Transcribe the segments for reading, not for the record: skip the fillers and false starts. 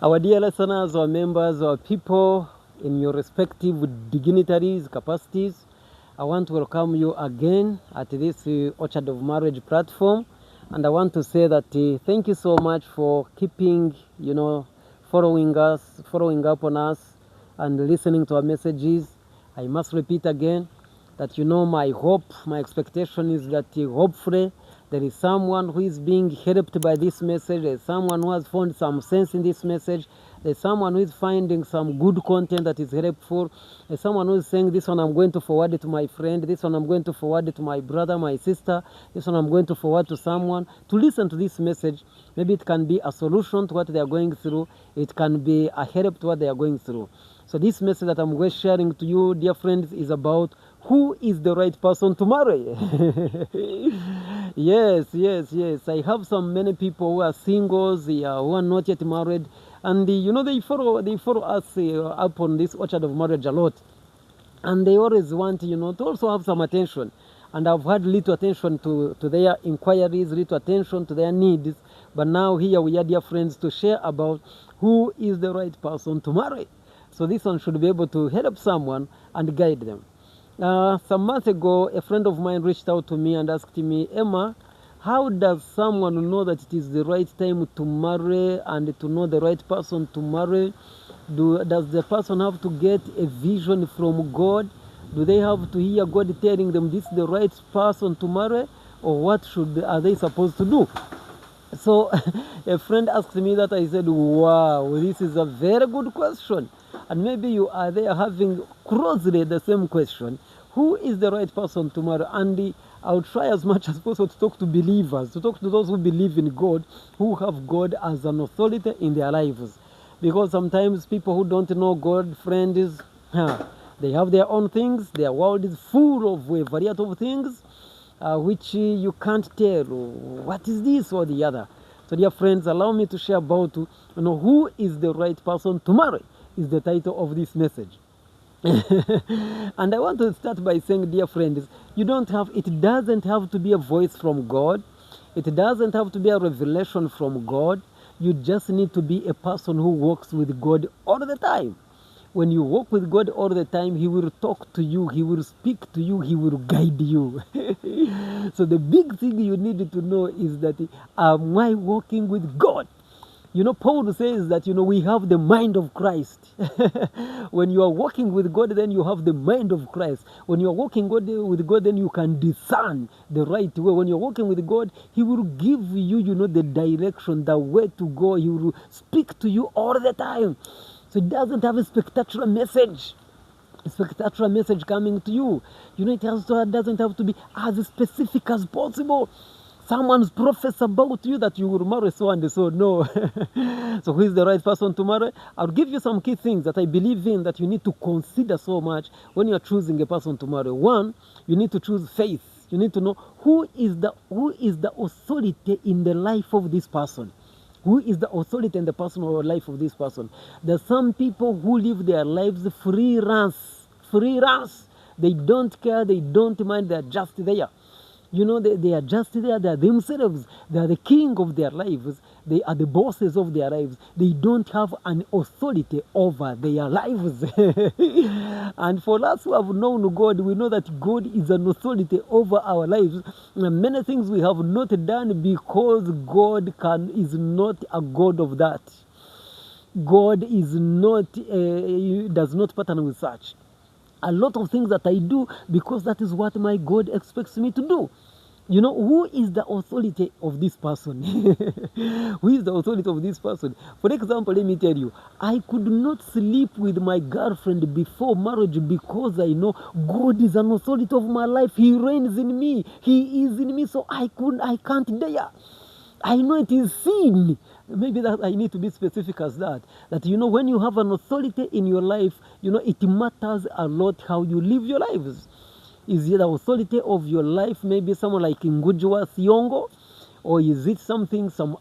Our dear listeners, our members, our people in your respective dignitaries, capacities, I want to welcome you again at this Orchard of Marriage platform. And I want to say that thank you so much for keeping, following us, following up on us, and listening to our messages. I must repeat again that my hope, my expectation is that hopefully there is someone who is being helped by this message. There's someone who has found some sense in this message. There's someone who is finding some good content that is helpful. There's someone who is saying, this one I'm going to forward it to my friend. This one I'm going to forward it to my brother, my sister. This one I'm going to forward to someone to listen to this message. Maybe it can be a solution to what they are going through. It can be a help to what they are going through. So this message that I'm going sharing to you, dear friends, is about who is the right person to marry. Yes. I have many people who are singles, who are not yet married, and they follow us up on this Orchard of Marriage a lot, and they always want to also have some attention. And I've had little attention to their inquiries, little attention to their needs. But now here we are, dear friends, to share about who is the right person to marry. So this one should be able to help someone and guide them. Some months ago, a friend of mine reached out to me and asked me, Emma, how does someone know that it is the right time to marry and to know the right person to marry? Does the person have to get a vision from God? Do they have to hear God telling them this is the right person to marry? Or what are they supposed to do? So a friend asked me that. I said, wow, this is a very good question. And maybe you are there having closely the same question. Who is the right person to marry? And I'll try as much as possible to talk to believers, to talk to those who believe in God, who have God as an authority in their lives. Because sometimes people who don't know God, friends, they have their own things. Their world is full of a variety of things which you can't tell what is this or the other. So dear friends, allow me to share about who is the right person to marry is the title of this message. And I want to start by saying, dear friends, it doesn't have to be a voice from God. It doesn't have to be a revelation from God. You just need to be a person who walks with God all the time. When you walk with God all the time, He will talk to you, He will speak to you, He will guide you. So the big thing you need to know is that, am I walking with God? Paul says that, we have the mind of Christ. When you are walking with God, then you have the mind of Christ. When you are walking with God, then you can discern the right way. When you're walking with God, He will give you, the direction, the way to go. He will speak to you all the time. So it doesn't have a spectacular message. A spectacular message coming to you. It doesn't have to be as specific as possible. Someone's prophets about you that you will marry so and so. No. So who is the right person to marry? I'll give you some key things that I believe in that you need to consider so much when you are choosing a person to marry. One, you need to choose faith. You need to know who is the authority in the life of this person. Who is the authority in the personal life of this person? There are some people who live their lives free runs. They don't care, they don't mind, they're just there. They are just there, they are themselves. They are the king of their lives. They are the bosses of their lives. They don't have an authority over their lives. And for us who have known God, we know that God is an authority over our lives. And many things we have not done because God is not a God of that. God is not, does not pattern with such. A lot of things that I do because that is what my God expects me to do. Who is the authority of this person? Who is the authority of this person? For example, let me tell you, I could not sleep with my girlfriend before marriage because I know God is an authority of my life. He reigns in me. He is in me, so I can't dare. I know it is sin. Maybe that I need to be specific as that. That, when you have an authority in your life, it matters a lot how you live your lives. Is it the authority of your life, maybe someone like Ngujwa Thiongo? Or is it some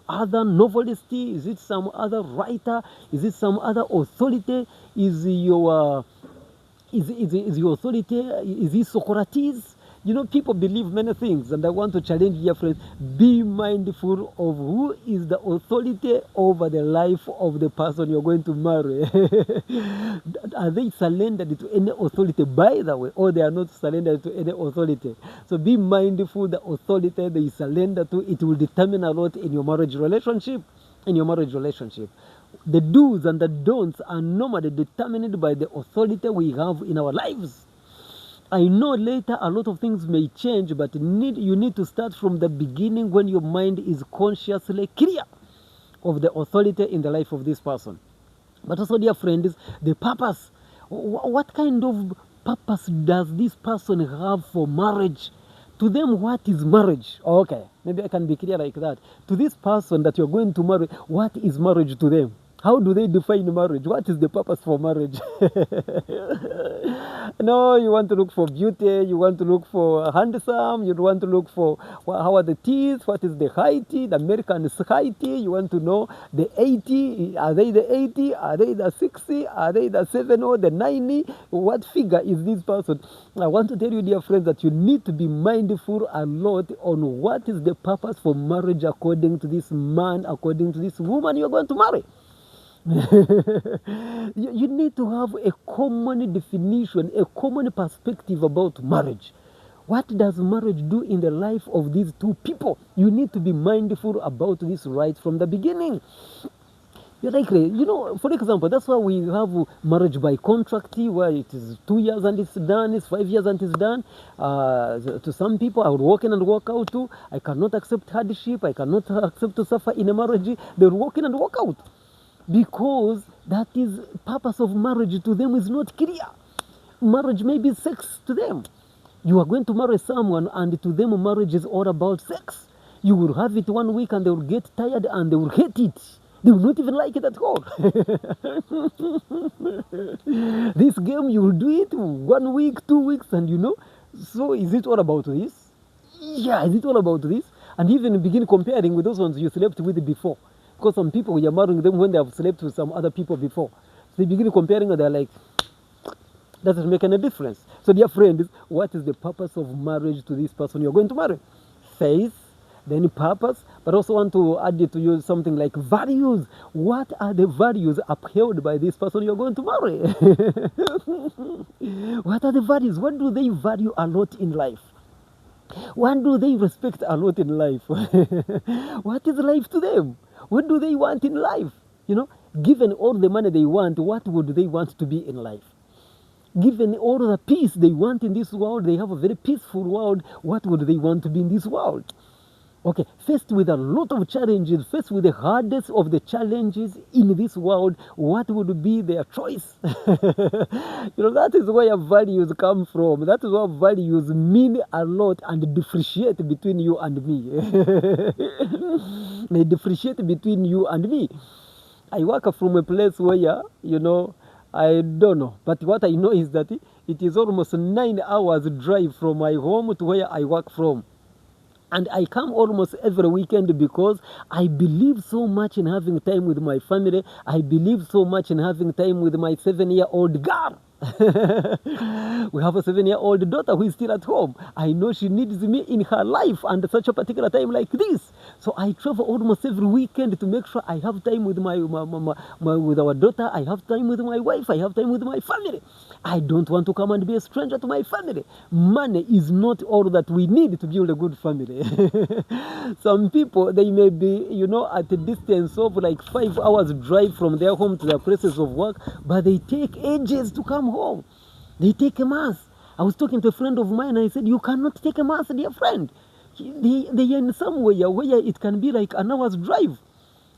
other novelist? Is it some other writer? Is it some other authority? Is your authority, is it Socrates? You know, people believe many things, and I want to challenge dear friends, be mindful of who is the authority over the life of the person you're going to marry. Are they surrendered to any authority, by the way, or they are not surrendered to any authority? So be mindful the authority they surrender to. It will determine a lot in your marriage relationship. The do's and the don'ts are normally determined by the authority we have in our lives. I know later a lot of things may change, but you need to start from the beginning when your mind is consciously clear of the authority in the life of this person. But also, dear friends, the purpose. What kind of purpose does this person have for marriage? To them, what is marriage? Okay, maybe I can be clear like that. To this person that you're going to marry, what is marriage to them? How do they define marriage? What is the purpose for marriage? No, you want to look for beauty, you want to look for handsome, you want to look for how are the teeth, what is the height, the American height, you want to know the 80, are they the 80, are they the 60, are they the 70, the 90, what figure is this person? I want to tell you, dear friends, that you need to be mindful a lot on what is the purpose for marriage according to this man, according to this woman you're going to marry. You need to have a common definition, a common perspective about marriage. What does marriage do in the life of these two people? You need to be mindful about this right from the beginning. You're like, you know, for example, that's why we have marriage by contract, where it is 2 years and it's done, it's 5 years and it's done. To some people, I would walk in and walk out too. I cannot accept hardship. I cannot accept to suffer in a marriage. They'll walk in and walk out. Because that is purpose of marriage to them is not clear. Marriage may be sex to them. You are going to marry someone, and to them marriage is all about sex. You will have it 1 week and they will get tired and they will hate it. They will not even like it at all. This game, you will do it 1 week, 2 weeks, and you know. So is it all about this? Yeah, is it all about this? And even begin comparing with those ones you slept with before. Because some people, you're marrying them when they have slept with some other people before. So they begin comparing and they're like, doesn't make any difference. So dear friends, what is the purpose of marriage to this person you're going to marry? Faith, then purpose, but also want to add it to you something like values. What are the values upheld by this person you're going to marry? What are the values? What do they value a lot in life? What do they respect a lot in life? What is life to them? What do they want in life? You know, given all the money they want, what would they want to be in life? Given all the peace they want in this world, they have a very peaceful world, what would they want to be in this world? Okay, faced with a lot of challenges, faced with the hardest of the challenges in this world, what would be their choice? You know, that is where values come from. That is where values mean a lot and differentiate between you and me. They differentiate between you and me. I work from a place where, you know, I don't know. But what I know is that it is almost 9 hours drive from my home to where I work from. And I come almost every weekend because I believe so much in having time with my family. I believe so much in having time with my 7-year-old girl. We have a 7-year-old daughter who is still at home. I know she needs me in her life and such a particular time like this. So I travel almost every weekend to make sure I have time with with our daughter. I have time with my wife. I have time with my family. I don't want to come and be a stranger to my family. Money is not all that we need to build a good family. Some people, they may be, you know, at a distance of like 5 hours drive from their home to their places of work, but they take ages to come home. They take a month. I was talking to a friend of mine and I said, you cannot take a month, dear friend. They are in somewhere where it can be like an hour's drive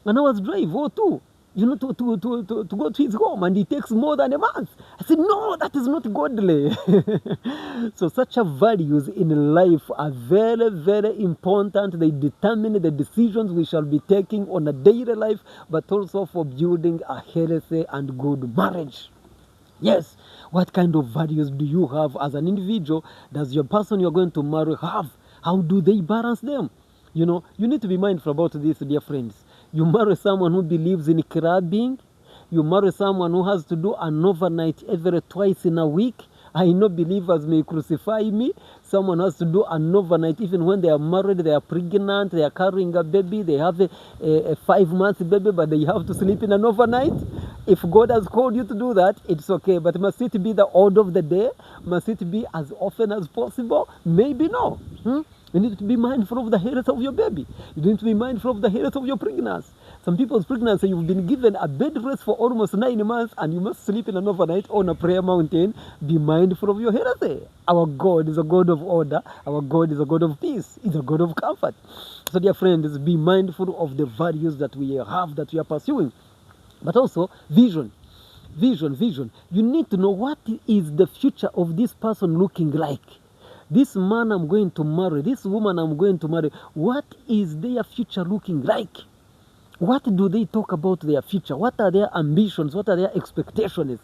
or two, you know, to go to his home, and it takes more than a month. I said, no, that is not godly. So such a values in life are very, very important. They determine the decisions we shall be taking on a daily life, but also for building a healthy and good marriage. Yes, what kind of values do you have as an individual? Does your person you're going to marry have? How do they balance them? You know, you need to be mindful about this, dear friends. You marry someone who believes in clubbing. You marry someone who has to do an overnight every twice in a week. I know believers may crucify me. Someone has to do an overnight. Even when they are married, they are pregnant, they are carrying a baby, they have a 5-month baby, but they have to sleep in an overnight. If God has called you to do that, it's okay. But must it be the order of the day? Must it be as often as possible? Maybe no. You need to be mindful of the health of your baby. You need to be mindful of the health of your pregnancy. Some people's pregnancy, you've been given a bed rest for almost 9 months and you must sleep in an overnight on a prayer mountain. Be mindful of your health. Our God is a God of order. Our God is a God of peace. He's a God of comfort. So dear friends, be mindful of the values that we have, that we are pursuing. But also vision. Vision. You need to know what is the future of this person looking like. This man I'm going to marry, this woman I'm going to marry, what is their future looking like? What do they talk about their future? What are their ambitions? What are their expectations?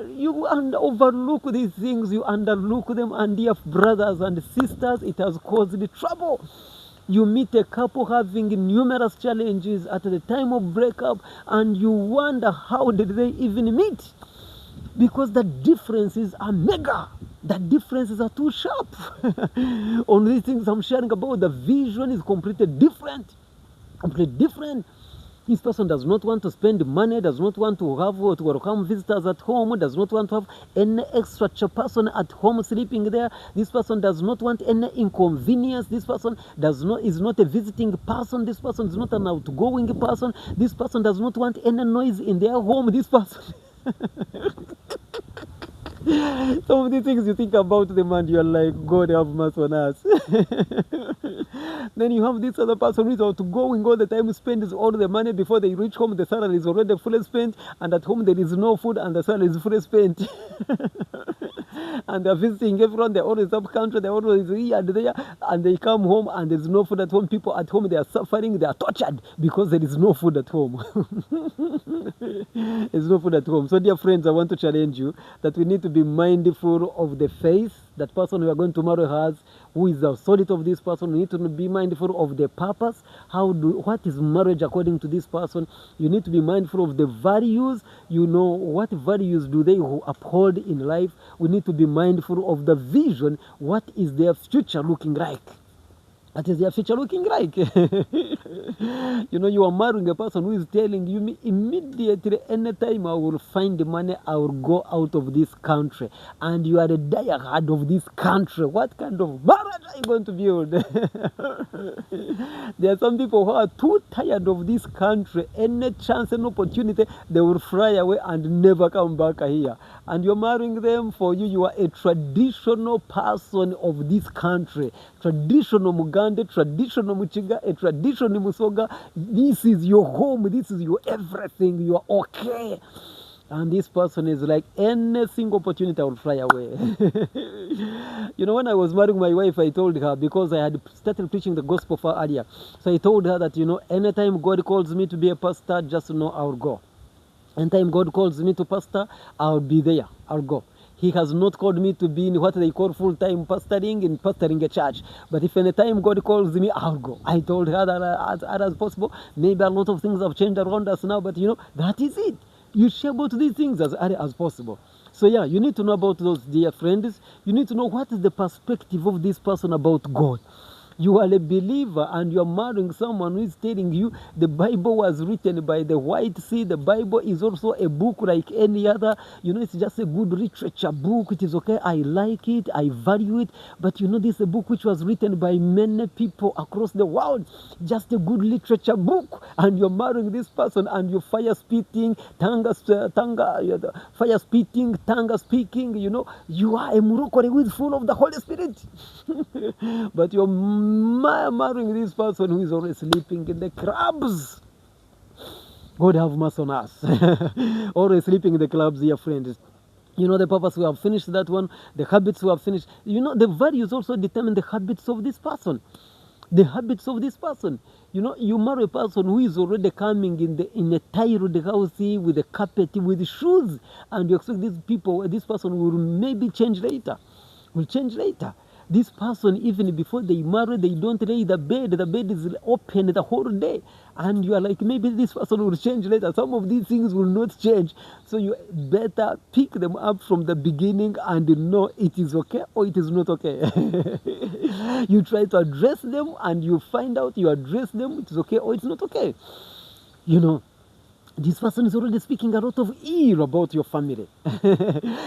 You overlook these things, you underlook them, and dear brothers and sisters, it has caused trouble. You meet a couple having numerous challenges at the time of breakup, and you wonder how did they even meet? Because the differences are mega. The differences are too sharp. On these things I'm sharing about, the vision is completely different. Completely different. This person does not want to spend money, does not want to have to welcome visitors at home, does not want to have any extra person at home sleeping there. This person does not want any inconvenience. This person is not a visiting person. This person is not an outgoing person. This person does not want any noise in their home. This person some of the things you think about them and you're like, God have mercy on us. Then you have this other person who is outgoing all the time, spends all the money. Before they reach home, the salary is already fully spent, and at home there is no food and the salary is fully spent. And they're visiting everyone, they're always up country, they're always here and there, and they come home and there's no food at home. People at home, they are suffering, they are tortured because there is no food at home. There's no food at home. So dear friends, I want to challenge you that we need to be mindful of the faith that person we are going to marry has, who is the solid of this person. We need to be mindful of the purpose. What is marriage according to this person? You need to be mindful of the values. You know, what values do they uphold in life? We need to be mindful of the vision. What is their future looking like? What is their future looking like? You know, you are marrying a person who is telling you immediately, anytime I will find the money, I will go out of this country. And you are a diehard of this country. What kind of marriage are you going to build? There are some people who are too tired of this country. Any chance, any opportunity, they will fly away and never come back here. And you're marrying them. For you, you are a traditional person of this country. Traditional Mugande, traditional Muchiga, a traditional Musoga. This is your home. This is your everything. You are okay. And this person is like, any single opportunity I will fly away. You know, when I was marrying my wife, I told her, because I had started preaching the gospel for earlier. So I told her that, you know, anytime God calls me to be a pastor, just know I'll go. Anytime God calls me to pastor, I'll be there. I'll go. He has not called me to be in what they call full-time pastoring and pastoring a church. But if any time God calls me, I'll go. I told her that as possible. Maybe a lot of things have changed around us now, but you know, that is it. You share about these things as early as possible. So yeah, you need to know about those, dear friends. You need to know what is the perspective of this person about God. You are a believer and you are marrying someone who is telling you the Bible was written by the White Sea. The Bible is also a book like any other. You know, it's just a good literature book. It is okay. I like it. I value it. But you know, this is a book which was written by many people across the world. Just a good literature book. And you're marrying this person and you're fire spitting, tongue speaking. You know, you are a Moroccan who is full of the Holy Spirit. But you're marrying this person who is always sleeping in the clubs. God have mercy on us. Always sleeping in the clubs, dear friends. You know, the purpose, we have finished that one. The habits, we have finished. You know, the values also determine the habits of this person. The habits of this person. You know, you marry a person who is already coming in a tiled house with a carpet, with shoes, and you expect this person will maybe change later. Will change later. This person, even before they marry, they don't lay the bed is open the whole day, and you are like, maybe this person will change later. Some of these things will not change, so you better pick them up from the beginning and know it is okay or it is not okay. You try to address them and you find out you address them, it is okay or it's not okay. You know, this person is already speaking a lot of ill about your family.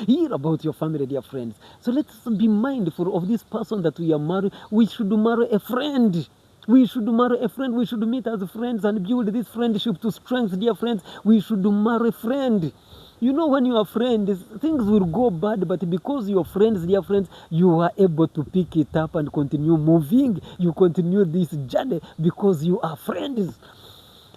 Ill about your family, dear friends. So let's be mindful of this person that we are marrying. We should marry a friend. We should marry a friend. We should meet as friends and build this friendship to strength, dear friends. We should marry a friend. You know, when you are friends, things will go bad, but because you're friends, dear friends, you are able to pick it up and continue moving. You continue this journey because you are friends.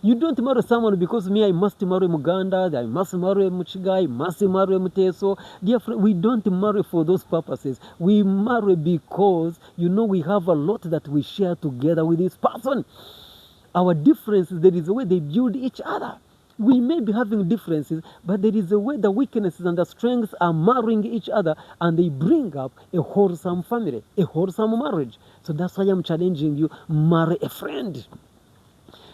You don't marry someone because me, I must marry Muganda, I must marry Muchiga, I must marry Muteso. Dear friend, we don't marry for those purposes. We marry because, you know, we have a lot that we share together with this person. Our differences, there is a way they build each other. We may be having differences, but there is a way the weaknesses and the strengths are marrying each other, and they bring up a wholesome family, a wholesome marriage. So that's why I'm challenging you, marry a friend.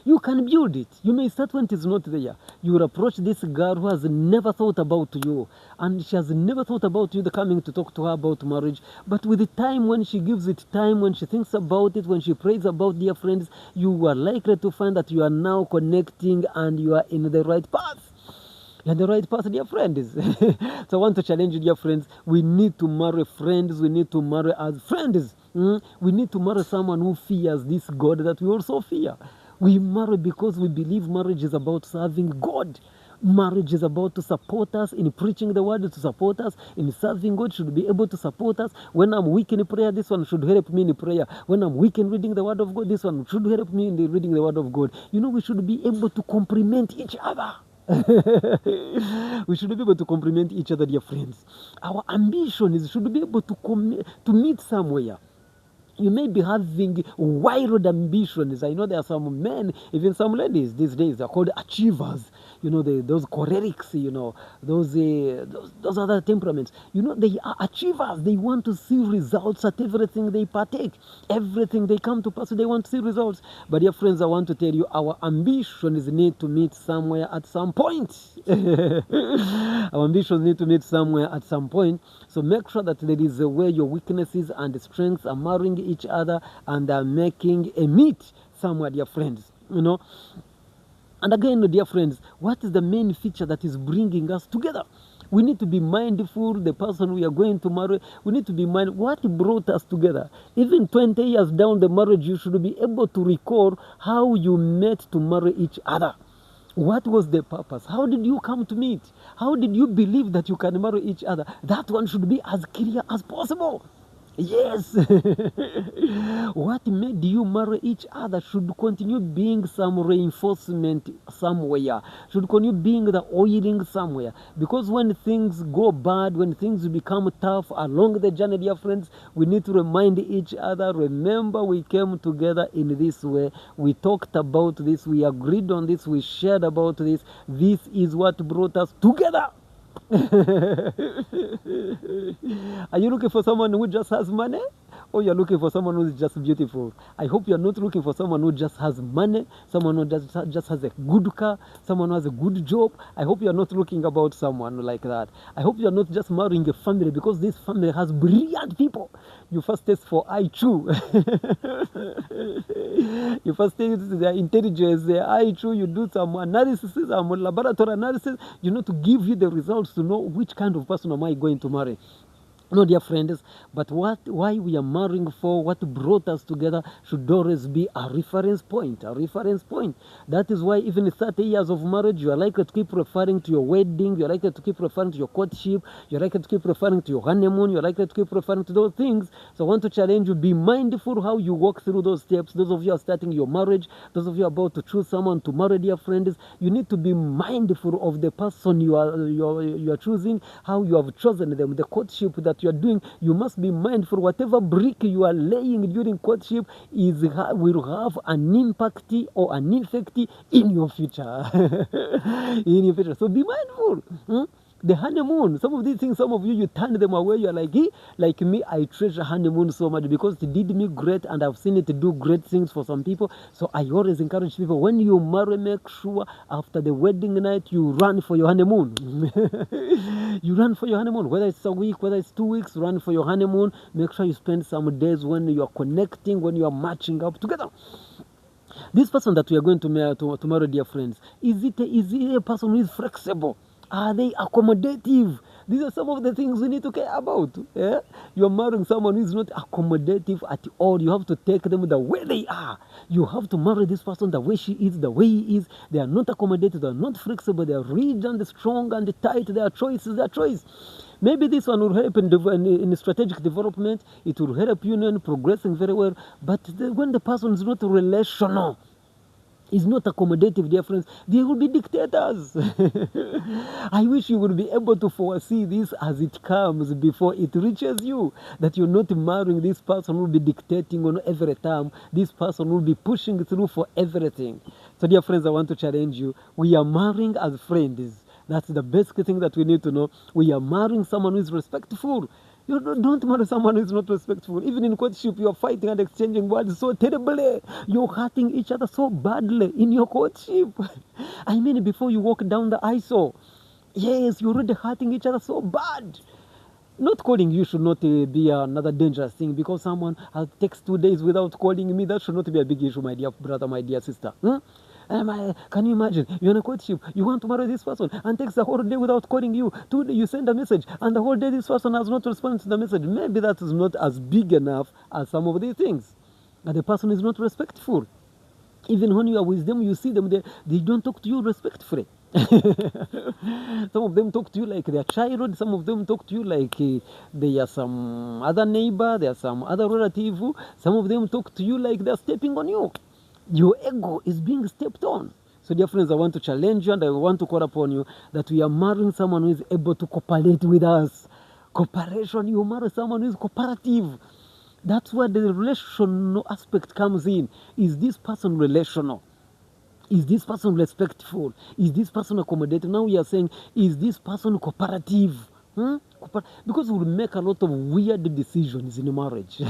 You can build it. You may start when it is not there. You will approach this girl who has never thought about you, and she has never thought about you coming to talk to her about marriage. But with the time, when she gives it time, when she thinks about it, when she prays about, dear friends, you are likely to find that you are now connecting and you are in the right path. You're the right path, dear friends. So I want to challenge you, dear friends. We need to marry friends. We need to marry as friends. We need to marry someone who fears this God that we also fear. We marry because we believe marriage is about serving God. Marriage is about to support us in preaching the word, to support us in serving God, should be able to support us. When I'm weak in prayer, this one should help me in prayer. When I'm weak in reading the word of God, this one should help me in reading the word of God. You know, we should be able to complement each other. We should be able to complement each other, dear friends. Our ambition is should be able to meet somewhere. You may be having wild ambitions. I know there are some men, even some ladies these days, they're called achievers. You know, those cholerics, you know, those other temperaments. You know, they are achievers. They want to see results at everything they partake. Everything they come to pass, they want to see results. But dear friends, I want to tell you, our ambitions need to meet somewhere at some point. Our ambitions need to meet somewhere at some point. So make sure that there is a way your weaknesses and strengths are marrying each other and are making a meet somewhere, dear friends. You know. And again, dear friends, what is the main feature that is bringing us together? We need to be mindful, the person we are going to marry, we need to be mindful what brought us together. Even 20 years down the marriage, you should be able to recall how you met to marry each other. What was the purpose? How did you come to meet? How did you believe that you can marry each other? That one should be as clear as possible. Yes. What made you marry each other should continue being some reinforcement somewhere, should continue being the oiling somewhere. Because when things go bad, when things become tough along the journey, dear friends, we need to remind each other, remember we came together in this way, we talked about this, we agreed on this, we shared about this, this is what brought us together. Are you looking for someone who just has money? Or you're looking for someone who's just beautiful? I hope you're not looking for someone who just has money, someone who just has a good car, someone who has a good job. I hope you're not looking about someone like that. I hope you're not just marrying a family because this family has brilliant people. You first test for IQ. You first test their intelligence, their IQ. You do some analysis, some laboratory analysis, you know, to give you the results to know which kind of person am I going to marry. No, dear friends, but why we are marrying for, what brought us together should always be a reference point, a reference point. That is why even 30 years of marriage, you are likely to keep referring to your wedding, you are likely to keep referring to your courtship, you are likely to keep referring to your honeymoon, you are likely to keep referring to those things. So I want to challenge you, be mindful how you walk through those steps. Those of you are starting your marriage, those of you are about to choose someone to marry, dear friends, you need to be mindful of the person you are choosing, how you have chosen them, the courtship that you are doing. You must be mindful whatever brick you are laying during courtship will have an impact or an effect in your future. In your future. So be mindful. The honeymoon, some of these things, some of you turn them away. You're like, like me, I treasure honeymoon so much because it did me great and I've seen it do great things for some people. So I always encourage people, when you marry, make sure after the wedding night, you run for your honeymoon. You run for your honeymoon, whether it's a week, whether it's 2 weeks, run for your honeymoon. Make sure you spend some days when you are connecting, when you are matching up together. This person that we are going to marry, dear friends, is it a person who is flexible? Are they accommodative? These are some of the things we need to care about. Yeah? You're marrying someone who is not accommodative at all. You have to take them the way they are. You have to marry this person the way she is, the way he is. They are not accommodative, they are not flexible, they are rigid and strong and tight. Their choice is their choice. Maybe this one will help in strategic development. It will help you in progressing very well. But when the person is not relational, is not accommodative, dear friends, they will be dictators. I wish you would be able to foresee this as it comes before it reaches you, that you're not marrying this person who will be dictating on every time. This person will be pushing through for everything. So, dear friends, I want to challenge you. We are marrying as friends. That's the best thing that we need to know. We are marrying someone who is respectful. You don't marry someone who is not respectful. Even in courtship, you are fighting and exchanging words so terribly. You're hurting each other so badly in your courtship. I mean, before you walk down the aisle, yes, you're already hurting each other so bad. Not calling you should not be another dangerous thing, because someone takes 2 days without calling me. That should not be a big issue, my dear brother, my dear sister. Can you imagine? You're in a courtship, you want to marry this person, and takes the whole day without calling you. 2 days you send a message, and the whole day this person has not responded to the message. Maybe that is not as big enough as some of these things. And the person is not respectful. Even when you are with them, you see them, they don't talk to you respectfully. Some of them talk to you like they are child. Some of them talk to you like they are some other neighbor, they are some other relative. Some of them talk to you like they are stepping on you. Your ego is being stepped on. So, dear friends, I want to challenge you and I want to call upon you that we are marrying someone who is able to cooperate with us. Cooperation, you marry someone who is cooperative. That's where the relational aspect comes in. Is this person relational? Is this person respectful? Is this person accommodative? Now we are saying, is this person cooperative? Because we'll make a lot of weird decisions in marriage.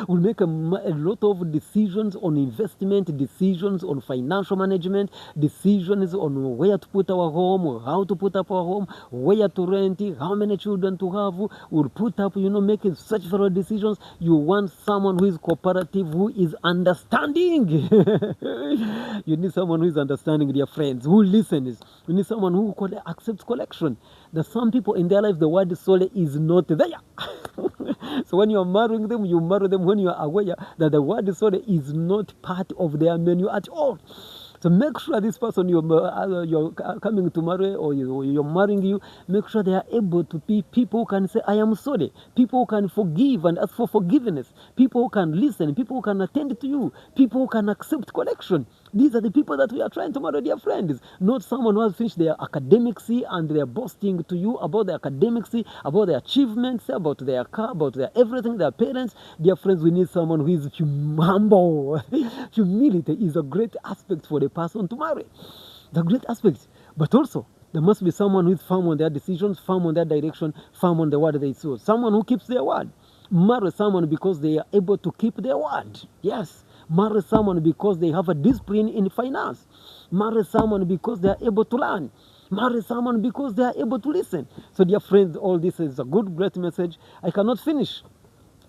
We'll make a lot of decisions on investment, decisions on financial management, decisions on where to put our home, how to put up our home, where to rent it, how many children to have. We'll put up, making such various decisions. You want someone who is cooperative, who is understanding. You need someone who is understanding, dear friends, who listens. You need someone who accepts correction. That some people in their life, the word sorry is not there. So when you are marrying them, you marry them when you are aware that the word sorry is not part of their menu at all. So make sure this person you're coming to marry, or you're marrying you, make sure they are able to be people who can say, I am sorry. People who can forgive and ask for forgiveness. People who can listen. People who can attend to you. People who can accept correction. These are the people that we are trying to marry, dear friends. Not someone who has finished their academics and they are boasting to you about their academics, about their achievements, about their car, about their everything, their parents. Dear friends, we need someone who is humble. Humility is a great aspect for the person to marry. The great aspect. But also, there must be someone who is firm on their decisions, firm on their direction, firm on the word they sow. Someone who keeps their word. Marry someone because they are able to keep their word. Yes. Marry someone because they have a discipline in finance. Marry someone because they are able to learn. Marry someone because they are able to listen. So, dear friends, all this is a great message. I cannot finish.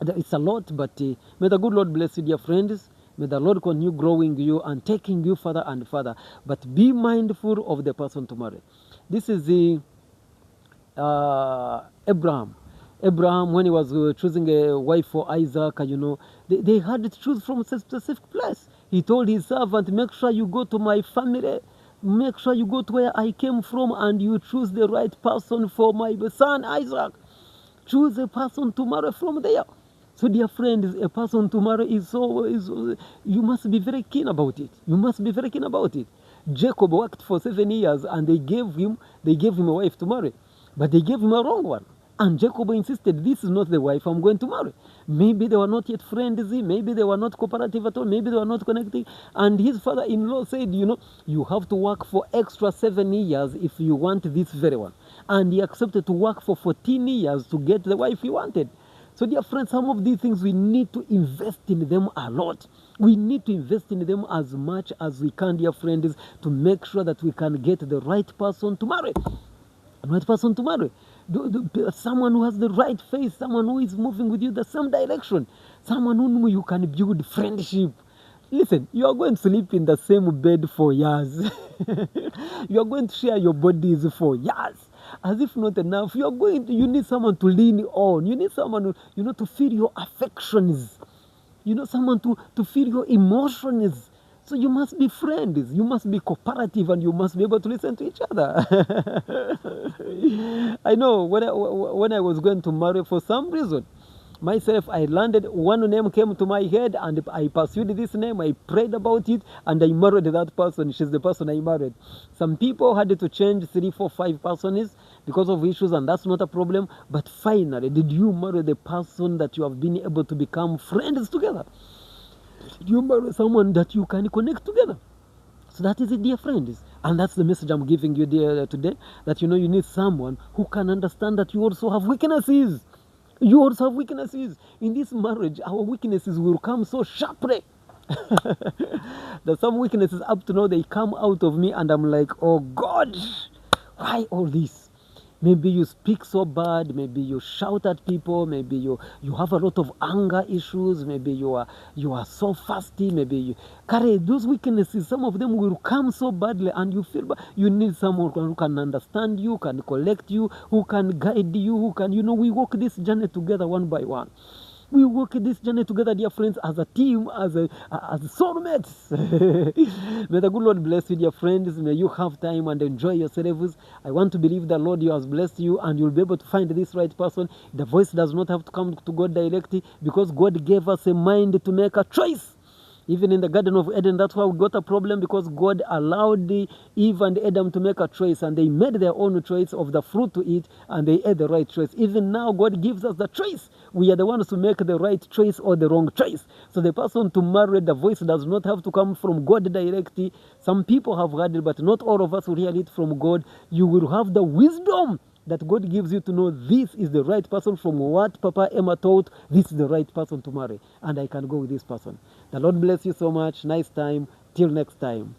It's a lot, but may the good Lord bless you, dear friends. May the Lord continue growing you and taking you further and further. But be mindful of the person to marry. This is the Abraham. Abraham, when he was choosing a wife for Isaac, they had to choose from a specific place. He told his servant, make sure you go to my family. Make sure you go to where I came from and you choose the right person for my son Isaac. Choose a person to marry from there. So, dear friends, a person to marry you must be very keen about it. You must be very keen about it. Jacob worked for 7 years and they gave him a wife to marry. But they gave him a wrong one. And Jacob insisted, this is not the wife I'm going to marry. Maybe they were not yet friends, maybe they were not cooperative at all, maybe they were not connecting. And his father-in-law said, you have to work for extra 7 years if you want this very one. and he accepted to work for 14 years to get the wife he wanted. So, dear friends, some of these things we need to invest in them a lot. We need to invest in them as much as we can, dear friends, to make sure that we can get the right person to marry. The right person to marry. Someone who has the right face, someone who is moving with you the same direction, someone whom you can build friendship. Listen, you are going to sleep in the same bed for years. You are going to share your bodies for years. As if not enough, you need someone to lean on. You need someone, to feel your affections. Someone to feel your emotions. So you must be friends. You must be cooperative, and you must be able to listen to each other. I know when I was going to marry, for some reason, myself, I landed, one name came to my head, and I pursued this name, I prayed about it, and I married that person. She's the person I married. Some people had to change 3, 4, 5 persons because of issues, and that's not a problem. But finally, did you marry the person that you have been able to become friends together? Did you marry someone that you can connect together? So that is it, dear friends. And that's the message I'm giving you today, that you need someone who can understand that you also have weaknesses. You also have weaknesses. In this marriage, our weaknesses will come so sharply. There's some weaknesses up to now, they come out of me, and I'm like, oh God, why all this? Maybe you speak so bad, maybe you shout at people, maybe you have a lot of anger issues, maybe you are so fasty, maybe you carry those weaknesses. Some of them will come so badly, and you feel you need someone who can understand you, can collect you, who can guide you, who can, we walk this journey together one by one. We walk this journey together, dear friends, as a team, as soulmates. May the good Lord bless you, dear friends. May you have time and enjoy yourselves. I want to believe the Lord has blessed you, and you'll be able to find this right person. The voice does not have to come to God directly, because God gave us a mind to make a choice. Even in the Garden of Eden, that's why we got a problem, because God allowed Eve and Adam to make a choice, and they made their own choice of the fruit to eat, and they ate the right choice. Even now, God gives us the choice. We are the ones to make the right choice or the wrong choice. So the person to marry, the voice does not have to come from God directly. Some people have heard it, but not all of us will hear it from God. You will have the wisdom that God gives you to know this is the right person. From what Papa Emma taught, this is the right person to marry, and I can go with this person. The Lord bless you so much. Nice time. Till next time.